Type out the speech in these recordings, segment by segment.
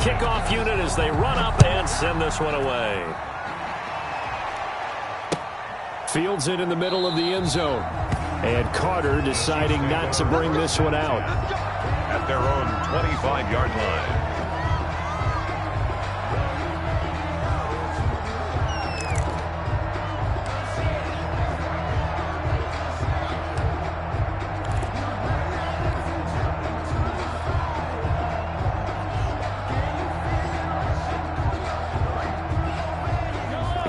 kickoff unit as they run up and send this one away. Fields it in the middle of the end zone. And Carter deciding not to bring this one out. At their own 25-yard line.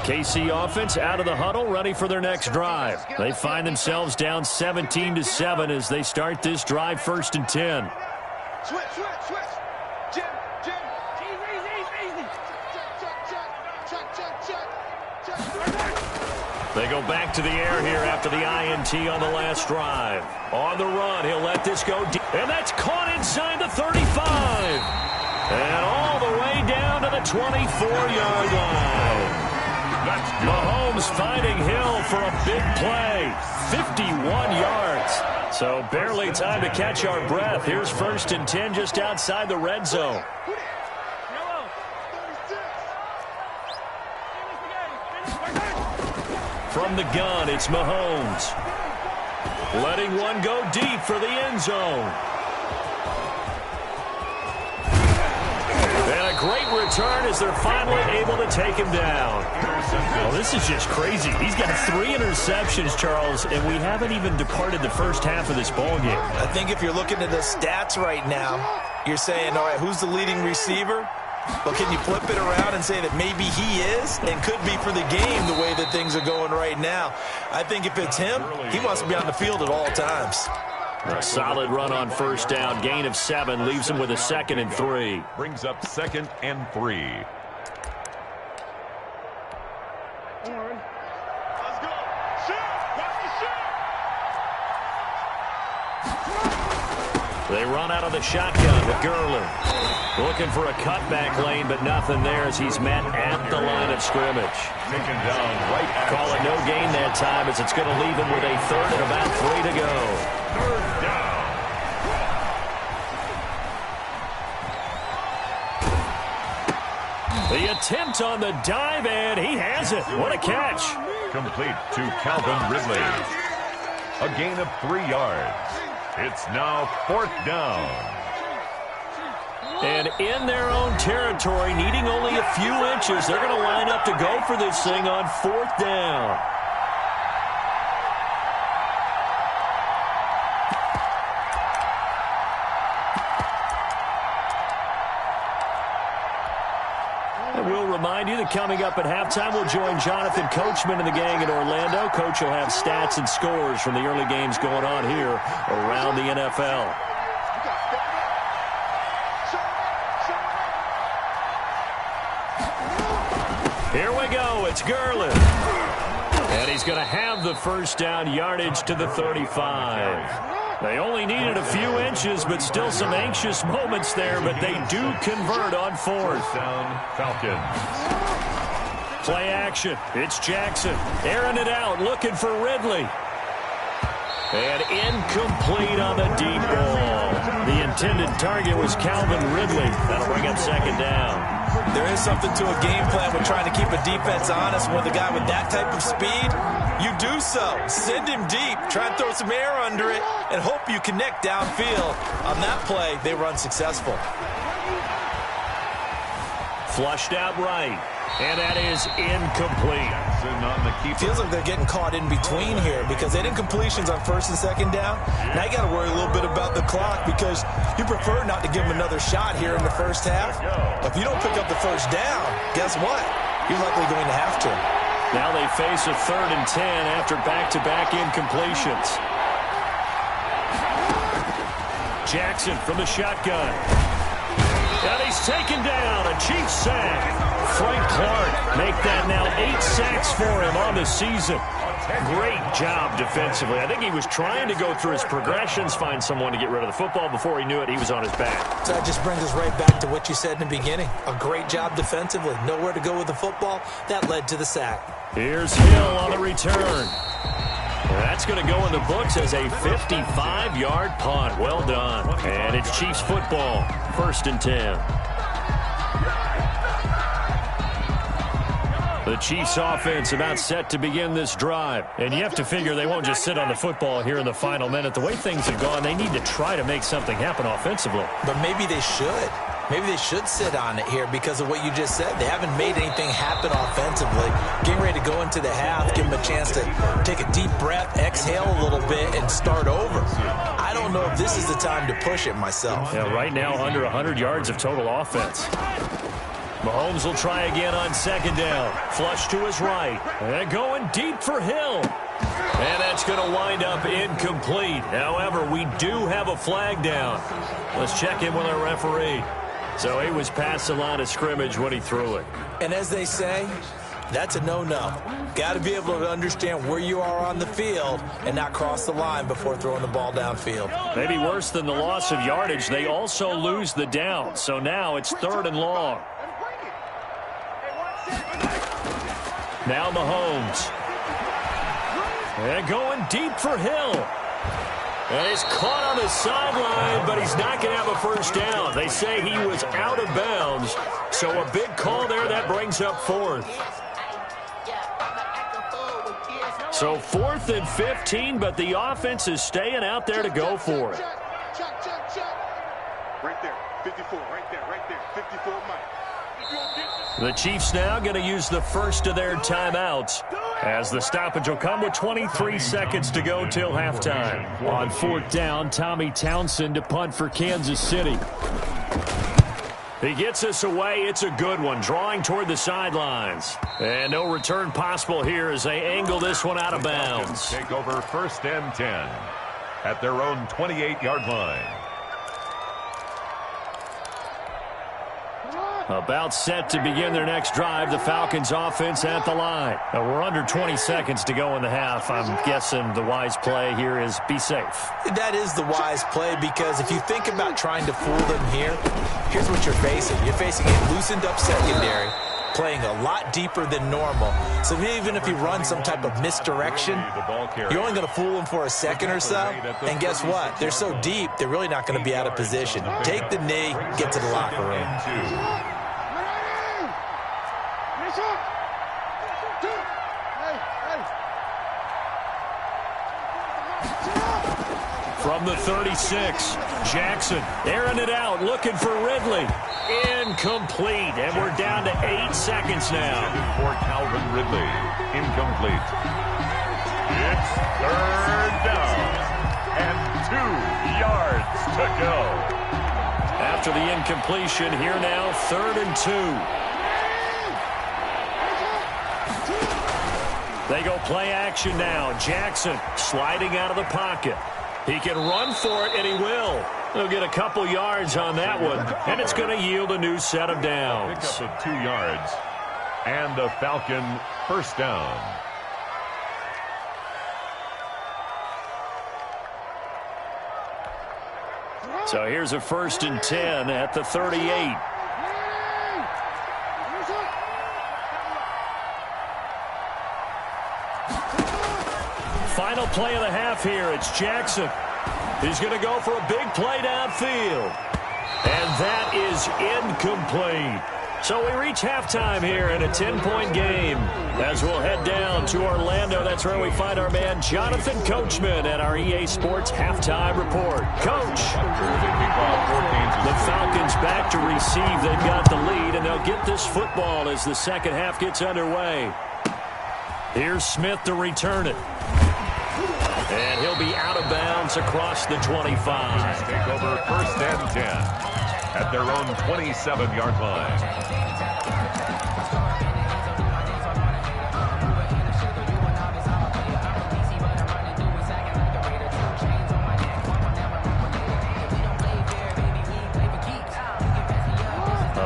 KC offense out of the huddle, ready for their next drive. They find themselves down 17-7 as they start this drive, 1st and 10. Switch. Jim. Easy. Check. They go back to the air here after the INT on the last drive. On the run, he'll let this go deep. And that's caught inside the 35. And all the way down to the 24-yard line. Mahomes finding Hill for a big play. 51 yards. So barely time to catch our breath. Here's 1st and 10 just outside the red zone. From the gun, it's Mahomes. Letting one go deep for the end zone. And a great return as they're finally able to take him down. Well, this is just crazy. He's got 3 interceptions, Charles, and we haven't even departed the first half of this ballgame. I think if you're looking at the stats right now, you're saying, all right, who's the leading receiver? Well, can you flip it around and say that maybe he is and could be for the game the way that things are going right now? I think if it's him, he wants to be on the field at all times. A solid run on 1st down. Gain of 7 leaves him with a 2nd and 3. Brings up 2nd and 3. Let's go. Shoot. Watch the shoot. They run out of the shotgun with Gurley. Looking for a cutback lane, but nothing there as he's met at the line of scrimmage. Taken down right at Call it no gain that time as it's going to leave him with a 3rd and about 3 to go. 3rd down. The attempt on the dive, and he has it. What a catch. Complete to Calvin Ridley. A gain of 3 yards. It's now 4th down. And in their own territory, needing only a few inches, they're going to line up to go for this thing on 4th down. And we'll remind you that coming up at halftime, we'll join Jonathan Coachman and the gang in Orlando. Coach will have stats and scores from the early games going on here around the NFL. Here we go. It's Gurley. And he's going to have the 1st down, yardage to the 35. They only needed a few inches, but still some anxious moments there, but they do convert on 4th. Down, Falcons. Play action. It's Jackson. Airing it out, looking for Ridley. And incomplete on the deep ball. The intended target was Calvin Ridley. That'll bring up 2nd down. There is something to a game plan with trying to keep a defense honest. With a guy with that type of speed, you do so. Send him deep. Try and throw some air under it and hope you connect downfield. On that play, they were unsuccessful. Flushed out right. And that is incomplete. On the keeper. Feels like they're getting caught in between here because they did incompletions on 1st and 2nd down. Now you got to worry a little bit about the clock because you prefer not to give them another shot here in the first half. If you don't pick up the 1st down, guess what? You're likely going to have to. Now they face a 3rd and 10 after back-to-back incompletions. Jackson from the shotgun. And he's taken down. A Chiefs sack. Frank Clark make that now 8 sacks for him on the season. Great job defensively. I think he was trying to go through his progressions, find someone to get rid of the football. Before he knew it, he was on his back. So that just brings us right back to what you said in the beginning. A great job defensively. Nowhere to go with the football. That led to the sack. Here's Hill on the return. That's going to go in the books as a 55-yard punt. Well done. And it's Chiefs football. 1st and 10. The Chiefs offense about set to begin this drive. And you have to figure they won't just sit on the football here in the final minute. The way things have gone, they need to try to make something happen offensively. But maybe they should. Maybe they should sit on it here because of what you just said. They haven't made anything happen offensively. Getting ready to go into the half, give them a chance to take a deep breath, exhale a little bit, and start over. I don't know if this is the time to push it myself. Yeah, right now under 100 yards of total offense. Mahomes will try again on second down. Flush to his right. And going deep for Hill. And that's going to wind up incomplete. However, we do have a flag down. Let's check in with our referee. So he was past the line of scrimmage when he threw it. And as they say, that's a no-no. Got to be able to understand where you are on the field and not cross the line before throwing the ball downfield. Maybe worse than the loss of yardage, they also lose the down. So now it's 3rd and long. Now Mahomes. And going deep for Hill. And he's caught on the sideline, but he's not going to have a first down. They say he was out of bounds. So a big call there, that brings up 4th. So 4th and 15, but the offense is staying out there to go for it. Right there, 54, right there, 54 Mike. The Chiefs now going to use the first of their timeouts as the stoppage will come with 23 seconds to go till halftime. On 4th down, Tommy Townsend to punt for Kansas City. He gets us away. It's a good one, drawing toward the sidelines. And no return possible here as they angle this one out of bounds. Take over 1st and 10 at their own 28-yard line. About set to begin their next drive, the Falcons offense at the line. We're under 20 seconds to go in the half. I'm guessing the wise play here is be safe. That is the wise play because if you think about trying to fool them here, here's what you're facing. You're facing a loosened up secondary, playing a lot deeper than normal. So even if you run some type of misdirection, you're only going to fool them for a second or so. And guess what? They're so deep, they're really not going to be out of position. Take the knee, get to the locker room. From the 36, Jackson airing it out, looking for Ridley. Incomplete, and we're down to 8 seconds now. For Calvin Ridley, incomplete. It's 3rd down and 2 yards to go. After the incompletion, here now, 3rd and 2. They go play action now. Jackson sliding out of the pocket. He can run for it, and he will. He'll get a couple yards on that one, and it's going to yield a new set of downs. Pick up of 2 yards, and a Falcon 1st down. So here's a 1st and 10 at the 38. Final play of the half here. It's Jackson. He's going to go for a big play downfield. And that is incomplete. So we reach halftime here in a 10-point game. As we'll head down to Orlando, that's where we find our man Jonathan Coachman at our EA Sports Halftime Report. Coach. The Falcons back to receive. They've got the lead, and they'll get this football as the second half gets underway. Here's Smith to return it. And he'll be out of bounds across the 25. Take over 1st and 10 at their own 27-yard line.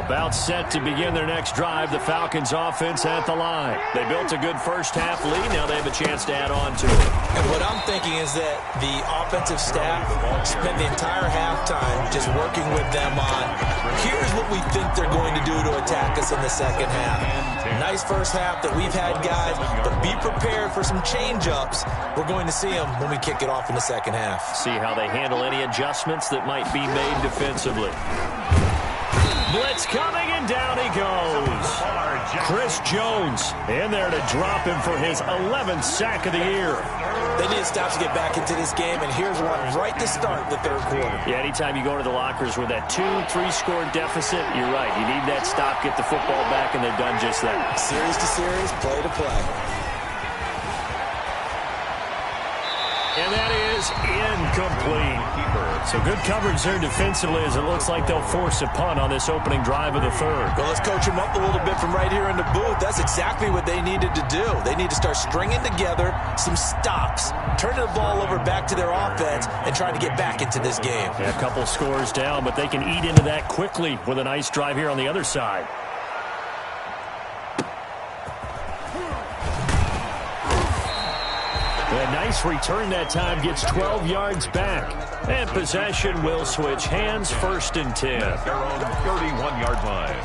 About set to begin their next drive, the Falcons offense at the line. They built a good first half lead. Now they have a chance to add on to it. And what I'm thinking is that the offensive staff spent the entire halftime just working with them on, here's what we think they're going to do to attack us in the second half. Nice first half that we've had, guys, but be prepared for some change-ups. We're going to see them when we kick it off in the second half. See how they handle any adjustments that might be made defensively. Blitz coming, and down he goes. Chris Jones in there to drop him for his 11th sack of the year. They need to stop to get back into this game, and here's one right to start the third quarter. Yeah, anytime you go to the lockers with that 2-3 score deficit, you're right. You need that stop, get the football back, and they've done just that. Series to series, play to play. And that is incomplete. So good coverage there defensively as it looks like they'll force a punt on this opening drive of the third. Well, let's coach them up a little bit from right here in the booth. That's exactly what they needed to do. They need to start stringing together some stops, turning the ball over back to their offense, and trying to get back into this game. Yeah, a couple scores down, but they can eat into that quickly with a nice drive here on the other side. A nice return that time, gets 12 yards back. And possession will switch hands, 1st and 10. Their own 31-yard line.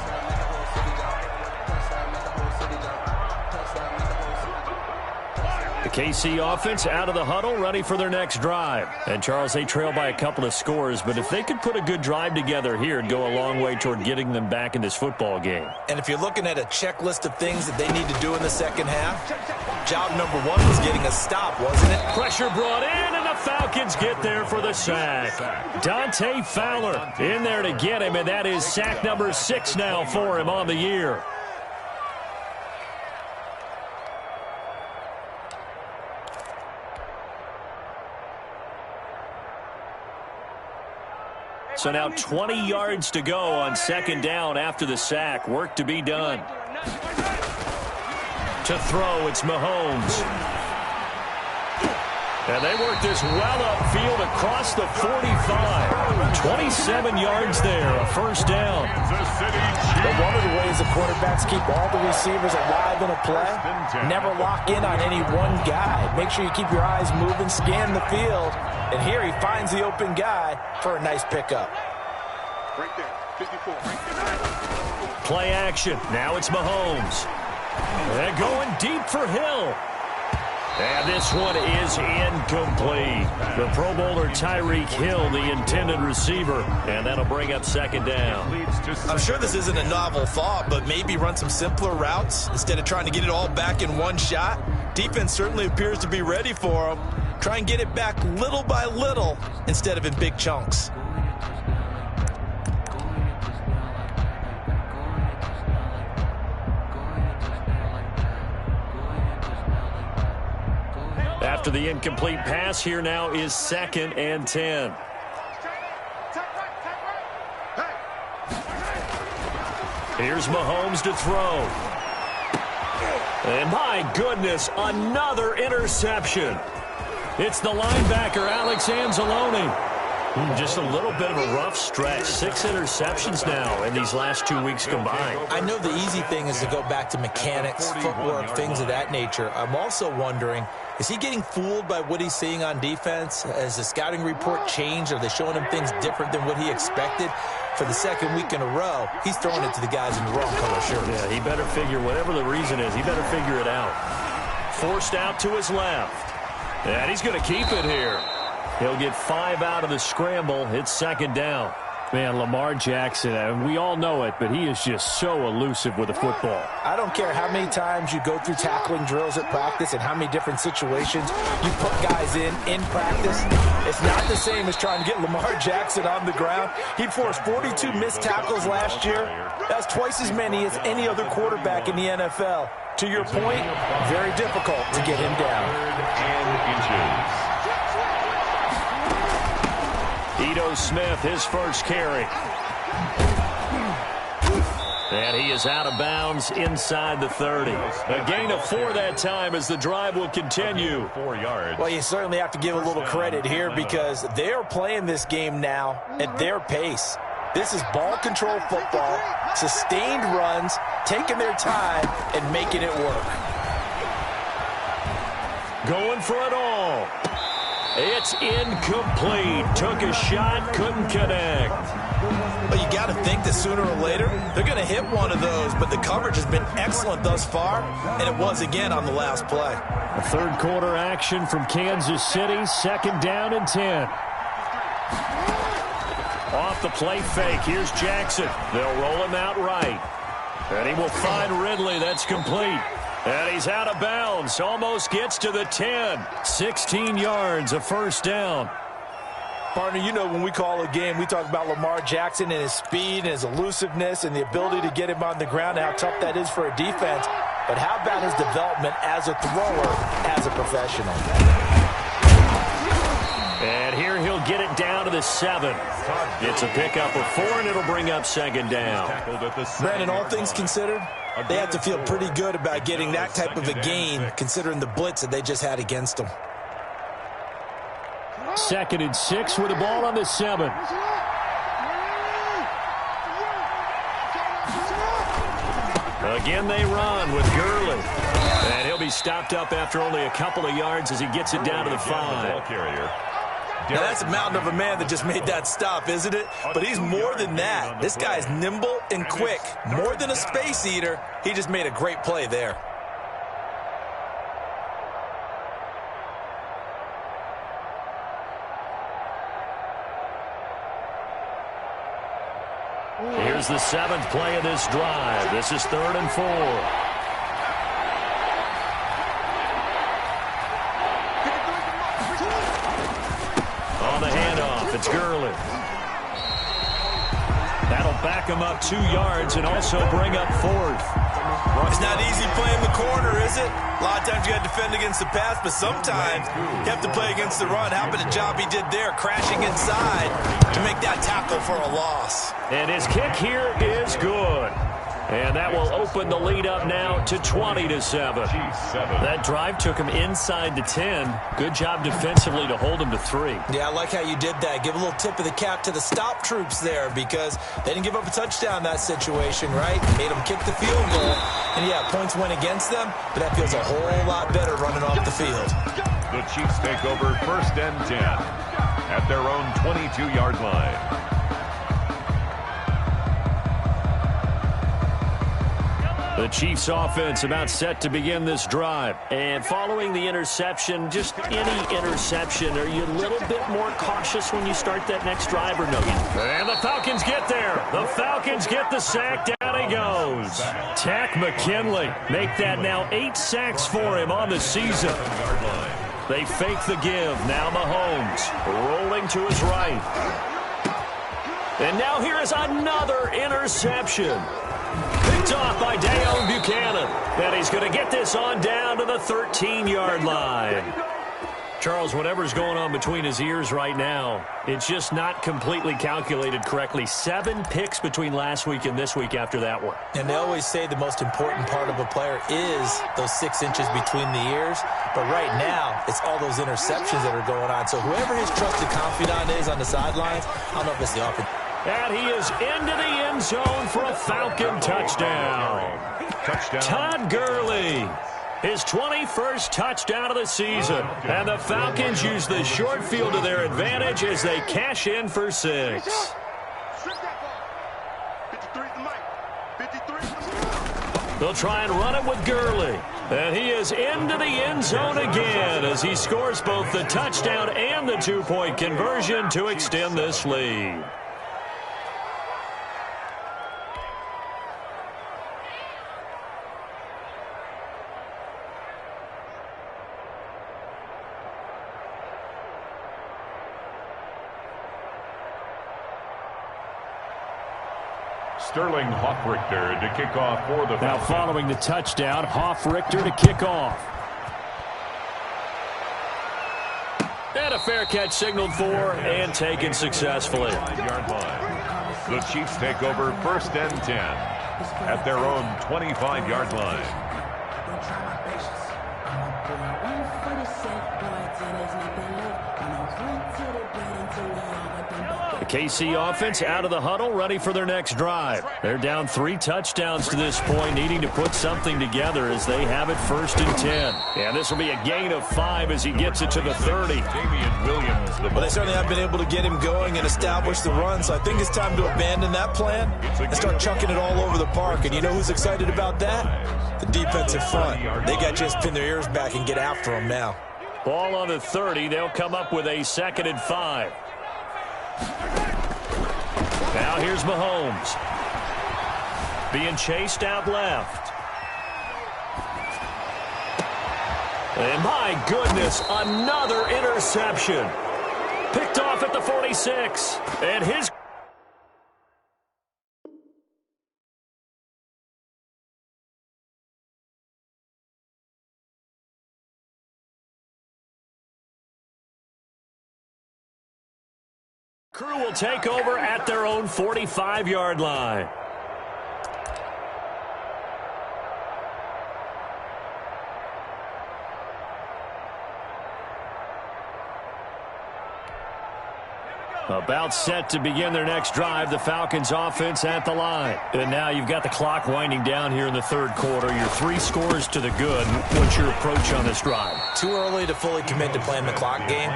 The KC offense out of the huddle, ready for their next drive. And, Charles, they trail by a couple of scores, but if they could put a good drive together here, it'd go a long way toward getting them back in this football game. And if you're looking at a checklist of things that they need to do in the second half, job number 1 was getting a stop, wasn't it? Pressure brought in, and the Falcons get there for the sack. Dante Fowler in there to get him, and that is sack number 6 now for him on the year. So now 20 yards to go on 2nd down after the sack. Work to be done. To throw, it's Mahomes. And they work this well upfield across the 45. 27 yards there, a 1st down. But one of the ways the quarterbacks keep all the receivers alive in a play, never lock in on any one guy. Make sure you keep your eyes moving, scan the field. And here he finds the open guy for a nice pickup. Right there, 54, right there. Play action. Now it's Mahomes. They're going deep for Hill. And this one is incomplete. The Pro Bowler Tyreek Hill, the intended receiver. And that'll bring up 2nd down. I'm sure this isn't a novel thought, but maybe run some simpler routes instead of trying to get it all back in one shot. Defense certainly appears to be ready for them. Try and get it back little by little instead of in big chunks. After the incomplete pass, here now is 2nd and 10. Here's Mahomes to throw. And my goodness, another interception. It's the linebacker, Alex Anzalone. Just a little bit of a rough stretch. 6 interceptions now in these last 2 weeks combined. I know the easy thing is to go back to mechanics, footwork, things of that nature. I'm also wondering, is he getting fooled by what he's seeing on defense? Has the scouting report changed? Are they showing him things different than what he expected? For the 2nd week in a row, he's throwing it to the guys in the wrong color shirts. Yeah, he better figure, whatever the reason is, he better figure it out. Forced out to his left. And he's going to keep it here. He'll get 5 out of the scramble. It's 2nd down. Man, Lamar Jackson, we all know it, but he is just so elusive with the football. I don't care how many times you go through tackling drills at practice and how many different situations you put guys in practice. It's not the same as trying to get Lamar Jackson on the ground. He forced 42 missed tackles last year. That's twice as many as any other quarterback in the NFL. To your point, very difficult to get him down. 10 inches. Ito Smith, his first carry. And he is out of bounds inside the 30. A gain of 4 that time as the drive will continue. 4 yards. Well, you certainly have to give a little credit here because they're playing this game now at their pace. This is ball control football, sustained runs, taking their time, and making it work. Going for it all. It's incomplete. Took a shot, couldn't connect. But you got to think that sooner or later, they're going to hit one of those, but the coverage has been excellent thus far, and it was again on the last play. A third quarter action from Kansas City, 2nd down and 10. Off the play fake, here's Jackson. They'll roll him out right. And he will find Ridley. That's complete. And he's out of bounds. Almost gets to the 10. 16 yards, a first down. Partner, you know when we call a game, we talk about Lamar Jackson and his speed and his elusiveness and the ability to get him on the ground and how tough that is for a defense. But how about his development as a thrower, as a professional? And here he'll get it down to the 7. It's a pickup of 4, and it'll bring up second down. Brandon, all things considered, they have to feel pretty good about getting that type of a gain, considering the blitz that they just had against them. 2nd and 6 with the ball on the 7. Again, they run with Gurley. And he'll be stopped up after only a couple of yards as he gets it down to the 5. Now, that's a mountain of a man that just made that stop, isn't it? But he's more than that. This guy's nimble and quick. More than a space eater, he just made a great play there. Here's the 7th play of this drive. This is 3rd and 4. On the handoff, it's Gurley. That'll back him up 2 yards and also bring up 4th. It's not easy playing the corner, is it? A lot of times you got to defend against the pass, but sometimes you have to play against the run. How about the job he did there, crashing inside to make that tackle for a loss? And his kick here is good. And that will open the lead up now to 20-7. That drive took him inside the 10. Good job defensively to hold him to 3. Yeah, I like how you did that. Give a little tip of the cap to the stop troops there because they didn't give up a touchdown in that situation, right? Made them kick the field goal. And, yeah, points went against them, but that feels a whole lot better running off the field. The Chiefs take over 1st and 10 at their own 22-yard line. The Chiefs offense about set to begin this drive. And following the interception, just any interception, are you a little bit more cautious when you start that next drive or no? And the Falcons get there. The Falcons get the sack. Down he goes. Tack McKinley. Make that now 8 sacks for him on the season. They fake the give. Now Mahomes rolling to his right. And now here is another interception. Picked off by Dayon Buchanan. And he's going to get this on down to the 13-yard line. Charles, whatever's going on between his ears right now, it's just not completely calculated correctly. 7 picks between last week and this week after that one. And they always say the most important part of a player is those 6 inches between the ears. But right now, it's all those interceptions that are going on. So whoever his trusted confidant is on the sidelines, I don't know if it's the offense. And he is into the end zone for a Falcon touchdown. Todd Gurley, his 21st touchdown of the season. And the Falcons use the short field to their advantage as they cash in for 6. They'll try and run it with Gurley. And he is into the end zone again as he scores both the touchdown and the 2-point conversion to extend this lead. Sterling Hoffrichter to kick off for the Falcons. Now following the touchdown, Hoffrichter to kick off. And a fair catch signaled for and taken successfully. Yard line. The Chiefs take over 1st and 10 at their own 25-yard line. The KC offense out of the huddle, ready for their next drive. They're down 3 touchdowns to this point, needing to put something together as they have it 1st and 10. And this will be a gain of 5 as he gets it to the 30. Damian Williams. Well, they certainly have been able to get him going and establish the run, so I think it's time to abandon that plan and start chucking it all over the park. And you know who's excited about that? The defensive front. They got just pin their ears back and get after him now. Ball on the 30. They'll come up with a 2nd and 5. Now here's Mahomes. being chased out left. And my goodness, another interception. Picked off at the 46. And his crew will take over at their own 45-yard line. About set to begin their next drive, the Falcons offense at the line. And now you've got the clock winding down here in the third quarter. Your 3 scores to the good. What's your approach on this drive? Too early to fully commit to playing the clock game.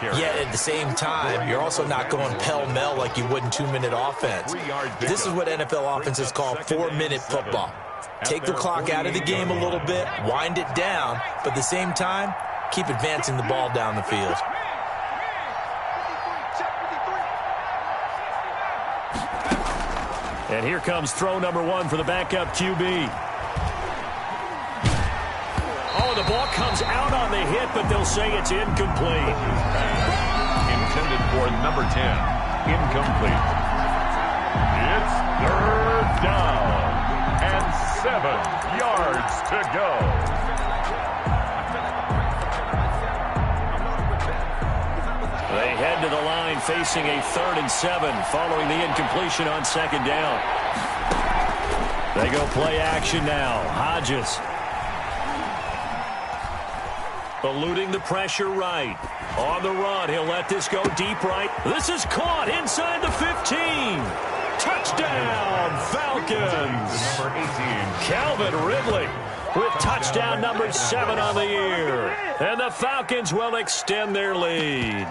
Yet at the same time, you're also not going pell-mell like you would in 2-minute offense. This is what NFL offenses call 4-minute football. Take the clock out of the game a little bit, wind it down, but at the same time, keep advancing the ball down the field. And here comes throw number 1 for the backup QB. Oh, the ball comes out on the hit, but they'll say it's incomplete. Intended for number 10. Incomplete. It's third down. And 7 yards to go. They head to the line facing a 3rd and 7 following the incompletion on 2nd down. They go play action now. Hodges eluding the pressure right. On the run, he'll let this go deep right. This is caught inside the 15. Touchdown, Falcons. Number 18. Calvin Ridley with touchdown number 7 on the year. And the Falcons will extend their lead.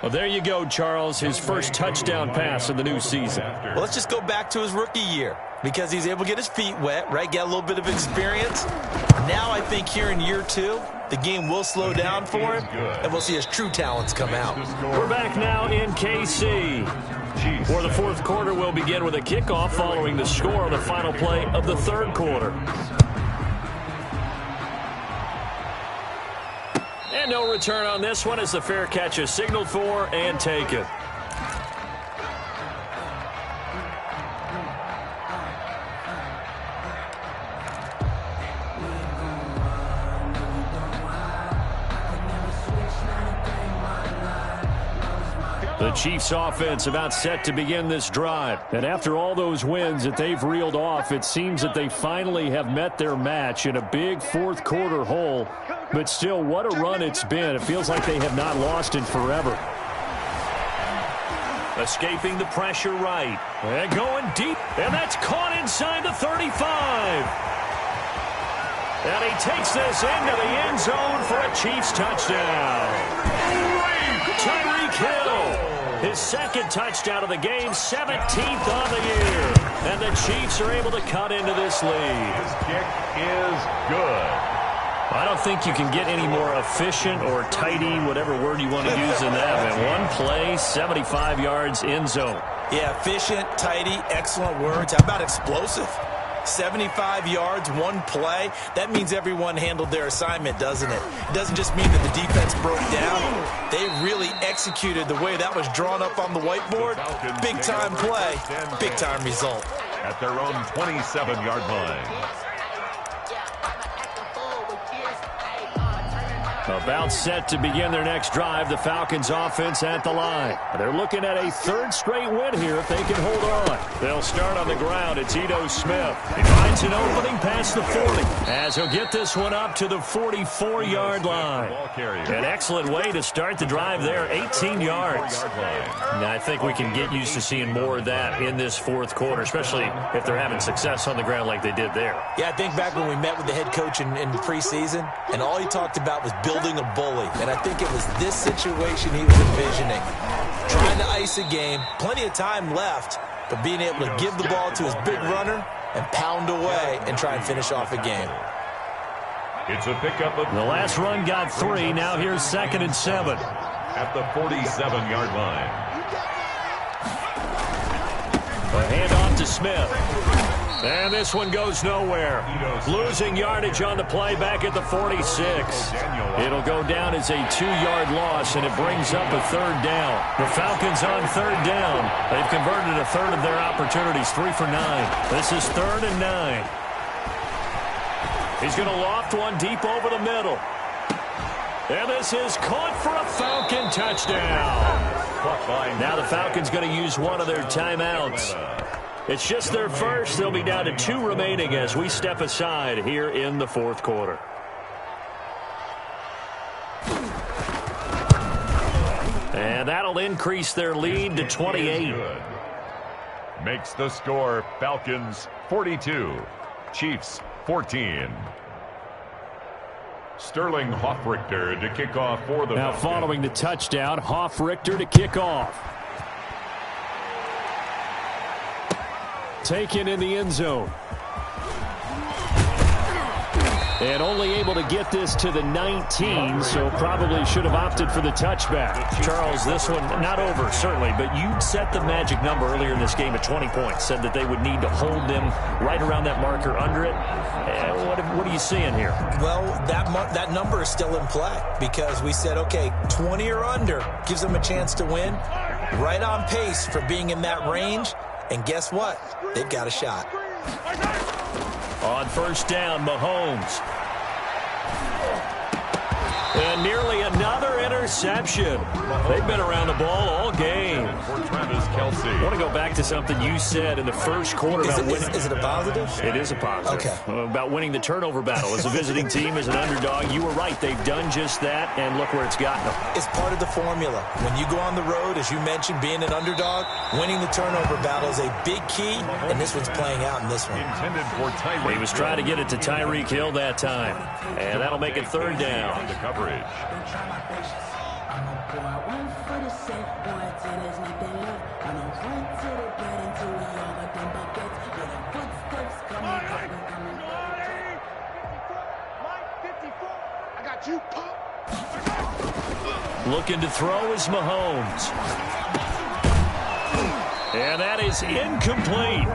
Well, there you go, Charles, his first touchdown pass of the new season. Well, let's just go back to his rookie year because he's able to get his feet wet, right, get a little bit of experience. Now I think here in year 2, the game will slow down for him, and we'll see his true talents come out. We're back now in KC. For the 4th quarter, we'll begin with a kickoff following the score on the final play of the 3rd quarter. And no return on this one as the fair catch is signaled for and taken. The Chiefs offense about set to begin this drive. And after all those wins that they've reeled off, it seems that they finally have met their match in a big 4th quarter hole. But still, what a run it's been. It feels like they have not lost in forever. Escaping the pressure right. And going deep. And that's caught inside the 35. And he takes this into the end zone for a Chiefs touchdown. Tyreek Hill. His 2nd touchdown of the game, 17th on the year. And the Chiefs are able to cut into this lead. His kick is good. I don't think you can get any more efficient or tidy, whatever word you want to use in that. And 1 play, 75 yards, end zone. Yeah, efficient, tidy, excellent words. How about explosive? 75 yards, 1 play. That means everyone handled their assignment, doesn't it? It doesn't just mean that the defense broke down. They really executed the way that was drawn up on the whiteboard. Big-time play, big-time result. At their own 27-yard line. About set to begin their next drive, the Falcons offense at the line. They're looking at a 3rd straight win here if they can hold on. They'll start on the ground. It's Ito Smith. He finds an opening past the 40 as he'll get this one up to the 44-yard line. An excellent way to start the drive there, 18 yards. Now, I think we can get used to seeing more of that in this 4th quarter, especially if they're having success on the ground like they did there. Yeah, I think back when we met with the head coach in preseason, and all he talked about was building a bully, and I think it was this situation he was envisioning. Trying to ice a game, plenty of time left, but being able to give the ball to his big runner and pound away and try and finish off a game. It's a pickup of... The last run got 3. Now here's 2nd and 7. At the 47-yard line. A handoff to Smith. And this one goes nowhere. Losing yardage on the play back at the 46. It'll go down as a 2-yard loss, and it brings up a third down. The Falcons on third down. They've converted a third of their opportunities, 3 for 9. This is 3rd and 9. He's going to loft one deep over the middle. And this is caught for a Falcon touchdown. Now the Falcons going to use one of their timeouts. It's just their first. They'll be down to 2 remaining as we step aside here in the 4th quarter. And that'll increase their lead to 28. Makes the score Falcons 42, Chiefs 14. Sterling Hoffrichter to kick off for the Falcons. Falcons. Following the touchdown, Hoffrichter to kick off. Taken in the end zone. And only able to get this to the 19, so probably should have opted for the touchback. Charles, this one not over, certainly, but you set the magic number earlier in this game at 20 points. Said that they would need to hold them right around that marker under it. What are you seeing here? Well, that number is still in play because we said, okay, 20 or under gives them a chance to win. Right on pace for being in that range. And guess what? They've got a shot. On first down, Mahomes. And nearly another interception. They've been around the ball all game. For Travis Kelce. I want to go back to something you said in the first quarter about winning. Is it a positive? It is a positive. Okay. About winning the turnover battle. As a visiting team, as an underdog, you were right. They've done just that, and look where it's gotten them. It's part of the formula. When you go on the road, as you mentioned, being an underdog, winning the turnover battle is a big key, and this one's playing out in this one. Intended for Tyreek. He was trying to get it to Tyreek Hill that time, and that'll make it third down. The coverage. Looking to throw is Mahomes. And that is incomplete.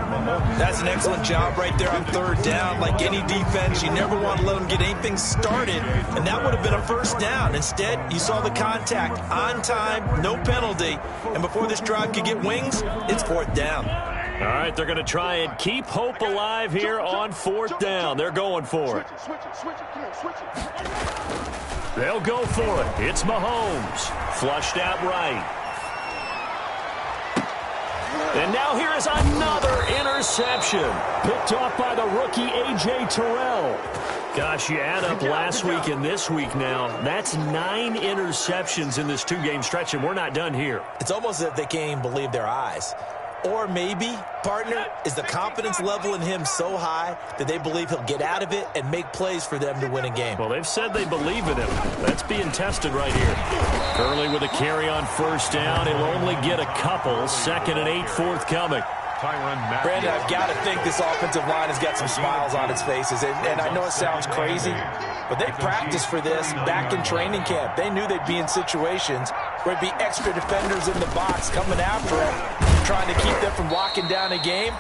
That's an excellent job right there on third down. Like any defense, you never want to let them get anything started, and that would have been a first down. Instead, you saw the contact on time, no penalty, and before this drive could get wings, it's 4th down. All right, they're going to try and keep hope alive here on 4th down. They're going for it. They'll go for it. It's Mahomes. Flushed out right. And now here is another interception. Picked off by the rookie A.J. Terrell. Gosh, you add up last week and this week now. That's 9 interceptions in this 2-game stretch, and we're not done here. It's almost as if they can't even believe their eyes. Or maybe, partner, is the confidence level in him so high that they believe he'll get out of it and make plays for them to win a game. Well, they've said they believe in him. That's being tested right here. Gurley with a carry on first down. He'll only get a couple. 2nd and 8 forthcoming. Brandon, I've got to think this offensive line has got some smiles on its faces. And I know it sounds crazy, but they practiced for this back in training camp. They knew they'd be in situations where it'd be extra defenders in the box coming after them, trying to keep them from locking down a game.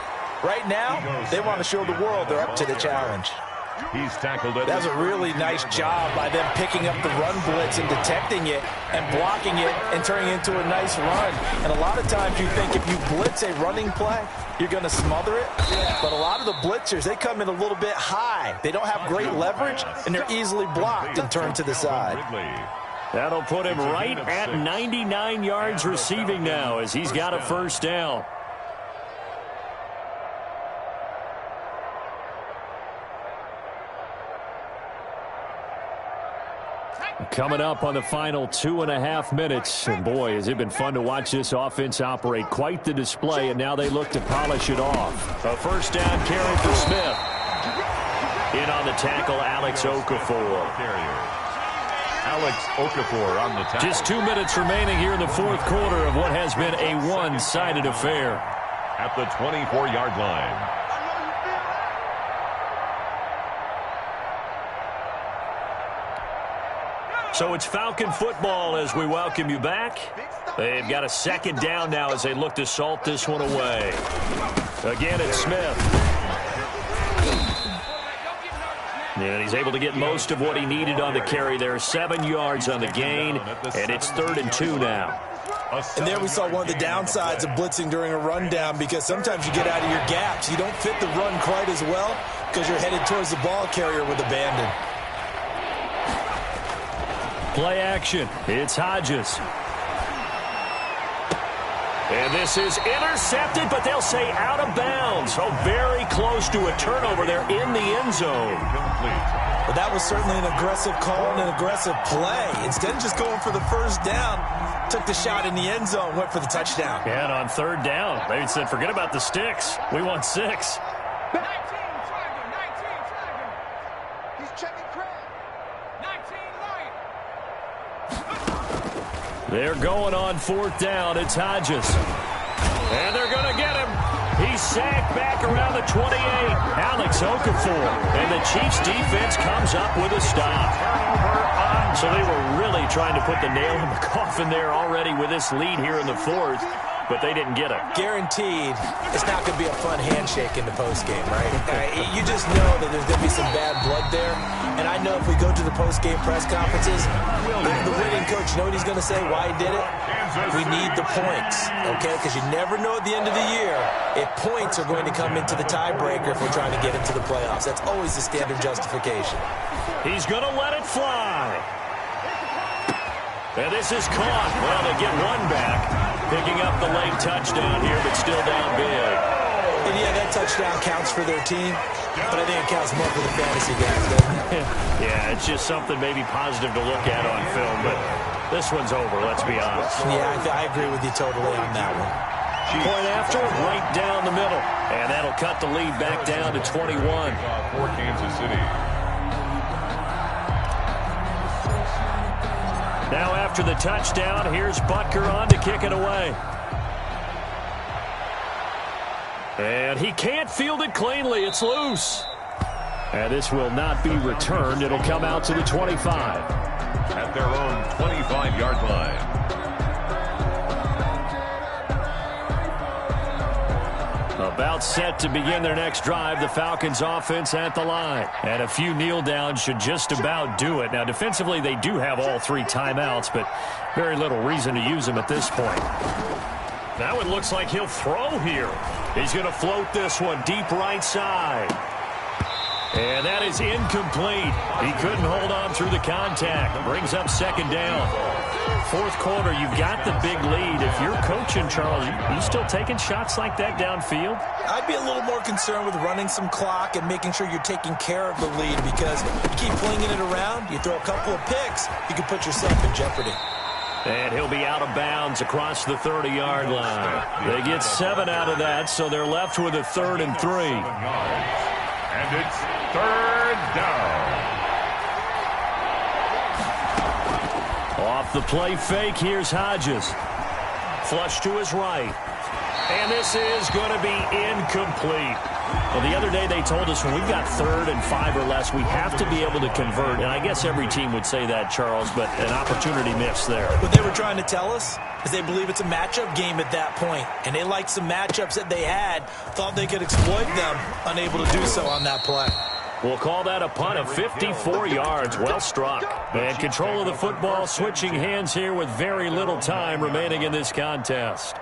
Right now, they want to show the world they're up to the challenge. He's tackled it. That was a really nice job by them picking up the run blitz and detecting it and blocking it and turning it into a nice run. And a lot of times you think if you blitz a running play, you're going to smother it. But a lot of the blitzers, they come in a little bit high. They don't have great leverage, and they're easily blocked and turned to the side. That'll put him right at 99 yards receiving now as he's got a first down. Coming up on the final 2.5 minutes. And boy, has it been fun to watch this offense operate. Quite the display, and now they look to polish it off. A first down carry for Smith. In on the tackle, Alex Okafor. Alex Okafor on the tackle. Just 2 minutes remaining here in the 4th quarter of what has been a one-sided affair. At the 24-yard line. So it's Falcon football as we welcome you back. They've got a second down now as they look to salt this one away. Again, it's Smith. And he's able to get most of what he needed on the carry there. 7 yards on the gain, and it's 3rd and 2 now. And there we saw one of the downsides of blitzing during a rundown, because sometimes you get out of your gaps. You don't fit the run quite as well because you're headed towards the ball carrier with abandon. Play action. It's Hodges. And this is intercepted, but they'll say out of bounds. So very close to a turnover there in the end zone. But that was certainly an aggressive call and an aggressive play. Instead of just going for the first down, took the shot in the end zone, went for the touchdown. Yeah, and on 3rd down, they said, forget about the sticks. We want 6. They're going on 4th down. It's Hodges. And they're going to get him. He's sacked back around the 28. Alex Okafor. And the Chiefs defense comes up with a stop. So they were really trying to put the nail in the coffin there already with this lead here in the 4th. But they didn't get it. Guaranteed, it's not going to be a fun handshake in the postgame, right? You just know that there's going to be some bad blood there. And I know if we go to the postgame press conferences, the winning coach, you know what he's going to say, why he did it? We need the points, okay? Because you never know at the end of the year if points are going to come into the tiebreaker if we're trying to get into the playoffs. That's always the standard justification. He's going to let it fly. And this is caught. Well, they get one back. Picking up the late touchdown here, but still down big. And yeah, that touchdown counts for their team, but I think it counts more for the fantasy guys, doesn't it? Yeah, it's just something maybe positive to look at on film, but this one's over, let's be honest. Yeah, I agree with you totally on that one. Point after, right down the middle. And that'll cut the lead back down to 21. For Kansas City. Now after the touchdown, here's Butker on to kick it away. And he can't field it cleanly. It's loose. And this will not be returned. It'll come out to the 25. At their own 25-yard line. About set to begin their next drive, the Falcons offense at the line. And a few kneel downs should just about do it. Now, defensively, they do have all 3 timeouts, but very little reason to use them at this point. Now it looks like he'll throw here. He's going to float this one deep right side. And that is incomplete. He couldn't hold on through the contact. Brings up 2nd down. 4th quarter, you've got the big lead. If you're coaching, Charles, you still taking shots like that downfield? I'd be a little more concerned with running some clock and making sure you're taking care of the lead, because you keep flinging it around, you throw a couple of picks, you can put yourself in jeopardy. And he'll be out of bounds across the 30-yard line. They get 7 out of that, so they're left with a 3rd and 3. And it's 3rd down. Off the play fake, here's Hodges. Flush to his right. And this is going to be incomplete. Well, the other day they told us when we've got 3rd and 5 or less, we have to be able to convert. And I guess every team would say that, Charles, but an opportunity missed there. What they were trying to tell us is they believe it's a matchup game at that point. And they liked some matchups that they had, thought they could exploit them, unable to do so on that play. We'll call that a punt of 54 yards. Well struck. And control of the football switching hands here with very little time remaining in this contest.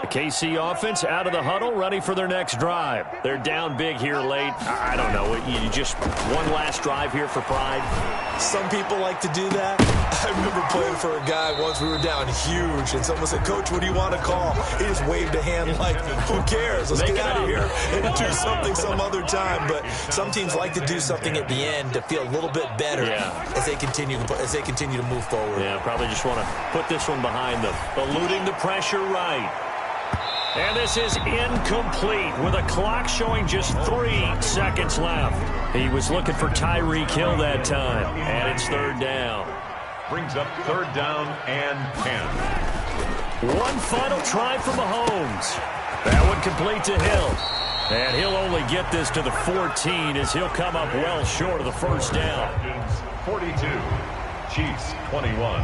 The KC offense out of the huddle, ready for their next drive. They're down big here late. I don't know. You just one last drive here for pride. Some people like to do that. I remember playing for a guy once. We were down huge, and someone said, "Coach, what do you want to call?" He just waved a hand like, "Who cares? Let's get out of here and do something some other time." But some teams like to do something at the end to feel a little bit better as they continue to move forward. Yeah, probably just want to put this one behind them. Eluding the pressure right. And this is incomplete with a clock showing just 3 seconds left. He was looking for Tyreek Hill that time, and it's 3rd down. Brings up 3rd down and 10. One final try for Mahomes. That one complete to Hill. And he'll only get this to the 14 as he'll come up well short of the first down. 42, Chiefs 21.